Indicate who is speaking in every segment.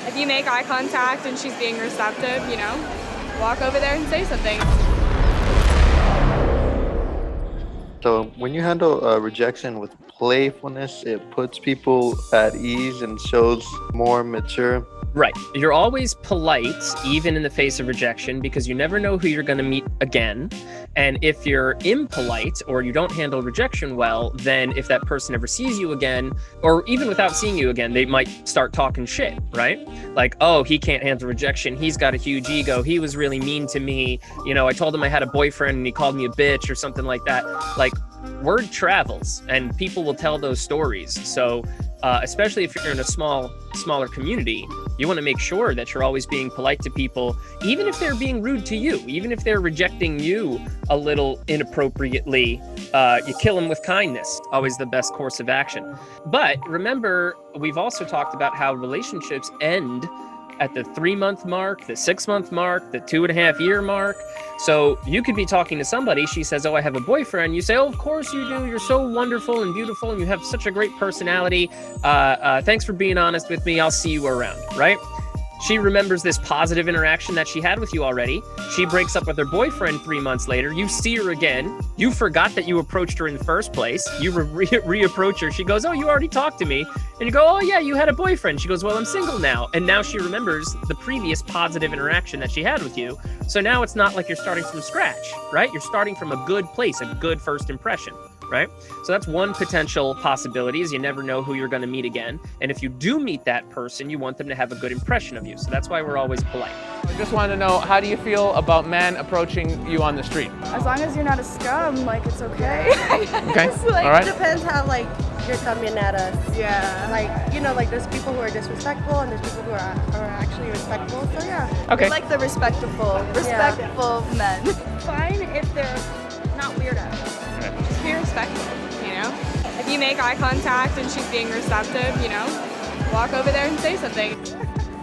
Speaker 1: If you make eye contact and she's being receptive, you know, walk over there and say something.
Speaker 2: So when you handle rejection with playfulness, it puts people at ease and shows more mature.
Speaker 3: Right. You're always polite, even in the face of rejection, because you never know who you're going to meet again. And if you're impolite or you don't handle rejection well, then if that person ever sees you again, or even without seeing you again, they might start talking shit, right? Like, oh, he can't handle rejection. He's got a huge ego. He was really mean to me. You know, I told him I had a boyfriend and he called me a bitch or something like that. Like, word travels and people will tell those stories. So especially if you're in a smaller community, you want to make sure that you're always being polite to people, even if they're being rude to you, even if they're rejecting you a little inappropriately. You kill them with kindness, always the best course of action. But remember, we've also talked about how relationships end at the 3-month mark, the 6-month mark, the 2.5-year mark. So you could be talking to somebody, she says, oh, I have a boyfriend. You say, oh, of course you do. You're so wonderful and beautiful and you have such a great personality. Thanks for being honest with me. I'll see you around, right? She remembers this positive interaction that she had with you already. She breaks up with her boyfriend 3 months later. You see her again. You forgot that you approached her in the first place. You reapproach her. She goes, oh, you already talked to me. And you go, oh, yeah, you had a boyfriend. She goes, well, I'm single now. And now she remembers the previous positive interaction that she had with you. So now it's not like you're starting from scratch, right? You're starting from a good place, a good first impression. Right? So that's one potential possibility, is you never know who you're going to meet again. And if you do meet that person, you want them to have a good impression of you. So that's why we're always polite.
Speaker 4: I just wanted to know, how do you feel about men approaching you on the street?
Speaker 1: As long as you're not a scum, like, it's okay.
Speaker 4: Okay,
Speaker 1: Like,
Speaker 4: all right.
Speaker 5: It depends how, like, you're coming at us.
Speaker 1: Yeah.
Speaker 5: Like, you know, like, there's people who are disrespectful and there's people who are actually respectful, so yeah.
Speaker 4: Okay.
Speaker 1: We like the respectful men. Fine if they're not weirdos. Just be respectful, you know? If you make eye contact and she's being receptive, you know, walk over there and say something.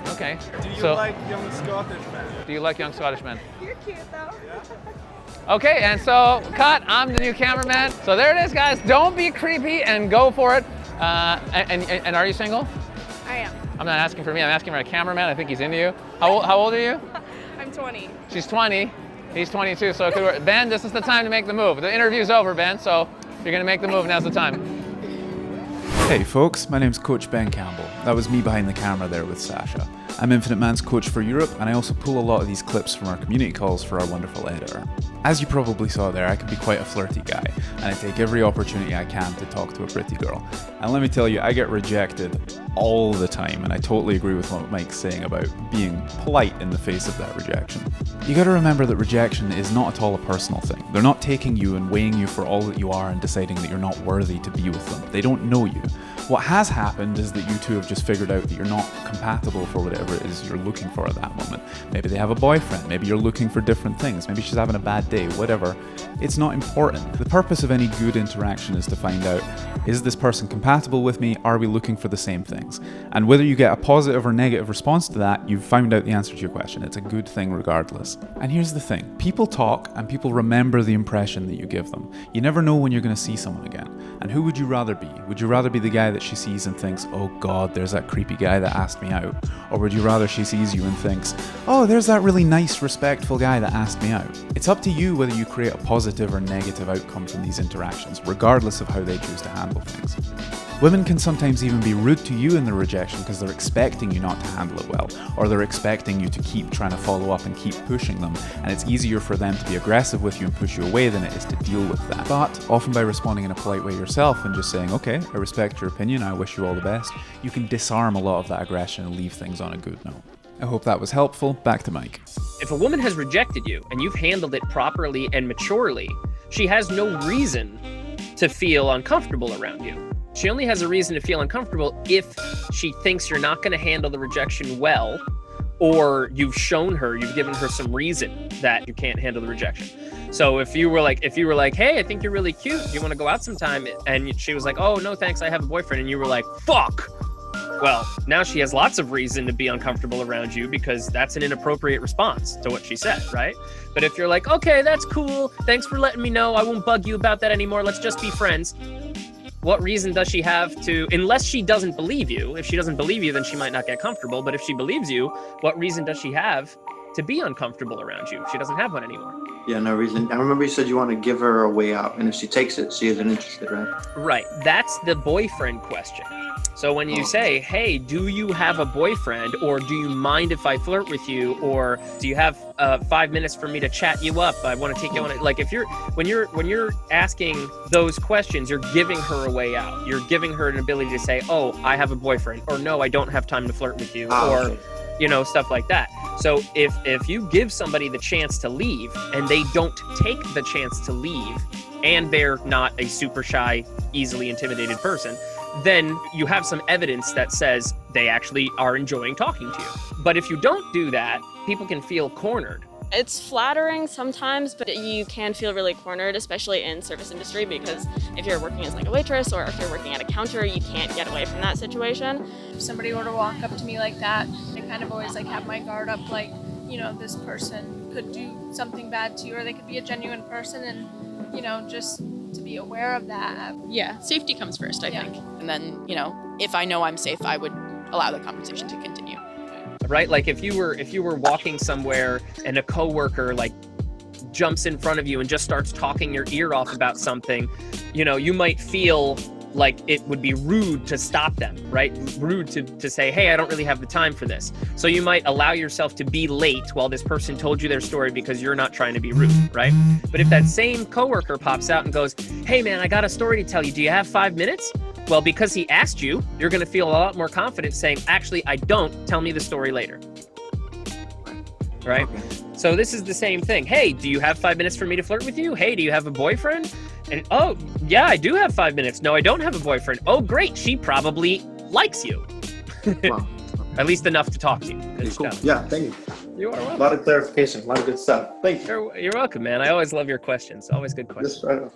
Speaker 4: Okay.
Speaker 6: Do you like young Scottish men?
Speaker 4: Do you like young Scottish men?
Speaker 1: You're cute though.
Speaker 4: Okay, and so, cut, I'm the new cameraman. So there it is, guys. Don't be creepy and go for it. And are you single?
Speaker 1: I am.
Speaker 4: I'm not asking for me, I'm asking for a cameraman. I think he's into you. How old are you?
Speaker 1: I'm 20.
Speaker 4: She's 20. He's 22, so it could work. Ben, this is the time to make the move. The interview's over, Ben, so you're gonna make the move, now's the time.
Speaker 7: Hey folks, my name's Coach Ben Campbell. That was me behind the camera there with Sasha. I'm Infinite Man's coach for Europe, and I also pull a lot of these clips from our community calls for our wonderful editor. As you probably saw there, I can be quite a flirty guy, and I take every opportunity I can to talk to a pretty girl. And let me tell you, I get rejected all the time, and I totally agree with what Mike's saying about being polite in the face of that rejection. You gotta remember that rejection is not at all a personal thing. They're not taking you and weighing you for all that you are and deciding that you're not worthy to be with them. They don't know you. What has happened is that you two have just figured out that you're not compatible for whatever it is you're looking for at that moment. Maybe they have a boyfriend, maybe you're looking for different things, maybe she's having a bad day, whatever. It's not important. The purpose of any good interaction is to find out, is this person compatible with me? Are we looking for the same things? And whether you get a positive or negative response to that, you've found out the answer to your question. It's a good thing regardless. And here's the thing, people talk and people remember the impression that you give them. You never know when you're going to see someone again. And who would you rather be? Would you rather be the guy that she sees and thinks, oh God, there's that creepy guy that asked me out? Or would you rather she sees you and thinks, oh, there's that really nice, respectful guy that asked me out? It's up to you whether you create a positive or negative outcome from these interactions, regardless of how they choose to handle things. Women can sometimes even be rude to you in the rejection because they're expecting you not to handle it well, or they're expecting you to keep trying to follow up and keep pushing them, and it's easier for them to be aggressive with you and push you away than it is to deal with that. But often by responding in a polite way yourself and just saying, okay, I respect your opinion, I wish you all the best, you can disarm a lot of that aggression and leave things on a good note. I hope that was helpful. Back to Mike.
Speaker 3: If a woman has rejected you and you've handled it properly and maturely, she has no reason to feel uncomfortable around you. She only has a reason to feel uncomfortable if she thinks you're not going to handle the rejection well, or you've given her some reason that you can't handle the rejection. So if you were like, hey, I think you're really cute, do you want to go out sometime? And she was like, oh, no, thanks, I have a boyfriend. And you were like, fuck. Well, now she has lots of reason to be uncomfortable around you because that's an inappropriate response to what she said, right? But if you're like, okay, that's cool, thanks for letting me know, I won't bug you about that anymore, let's just be friends. what reason does she have to, unless she doesn't believe you? If she doesn't believe you, then she might not get comfortable. But if she believes you, what reason does she have to be uncomfortable around you? She doesn't have one anymore.
Speaker 2: Yeah, no reason. I remember you said you want to give her a way out, and if she takes it, she isn't interested, right?
Speaker 3: Right. That's the boyfriend question. So when you say, hey, do you have a boyfriend, or do you mind if I flirt with you, or do you have 5 minutes for me to chat you up? I want to take you on it. Like when you're asking those questions, you're giving her a way out. You're giving her an ability to say, oh, I have a boyfriend, or no, I don't have time to flirt with you, or stuff like that. So if you give somebody the chance to leave and they don't take the chance to leave, and they're not a super shy, easily intimidated person, then you have some evidence that says they actually are enjoying talking to you. But if you don't do that, people can feel cornered.
Speaker 8: It's flattering sometimes, but you can feel really cornered, especially in service industry, because if you're working as like a waitress or if you're working at a counter, you can't get away from that situation.
Speaker 1: If somebody were to walk up to me like that, I kind of always like have my guard up, like, this person could do something bad to you, or they could be a genuine person, and just to be aware of that.
Speaker 9: Yeah, safety comes first, I think. And then, if I know I'm safe, I would allow the conversation to continue.
Speaker 3: Right? Like if you were walking somewhere and a coworker like jumps in front of you and just starts talking your ear off about something, you might feel like it would be rude to stop them, right? Rude to say, hey, I don't really have the time for this. So you might allow yourself to be late while this person told you their story because you're not trying to be rude, right? But if that same coworker pops out and goes, hey man, I got a story to tell you. Do you have 5 minutes? Well, because he asked you, you're going to feel a lot more confident saying, actually, I don't. Tell me the story later. Right? So this is the same thing. Hey, do you have 5 minutes for me to flirt with you? Hey, do you have a boyfriend? And oh, yeah, I do have 5 minutes. No, I don't have a boyfriend. Oh, great. She probably likes you.
Speaker 2: Wow.
Speaker 3: At least enough to talk to you. Good
Speaker 2: Cool.
Speaker 3: stuff.
Speaker 2: Yeah, thank you.
Speaker 3: You are
Speaker 2: A
Speaker 3: welcome.
Speaker 2: lot of clarification, a lot of good stuff. Thank you.
Speaker 3: You're welcome, man. I always love your questions. Always good questions.
Speaker 2: Just right off.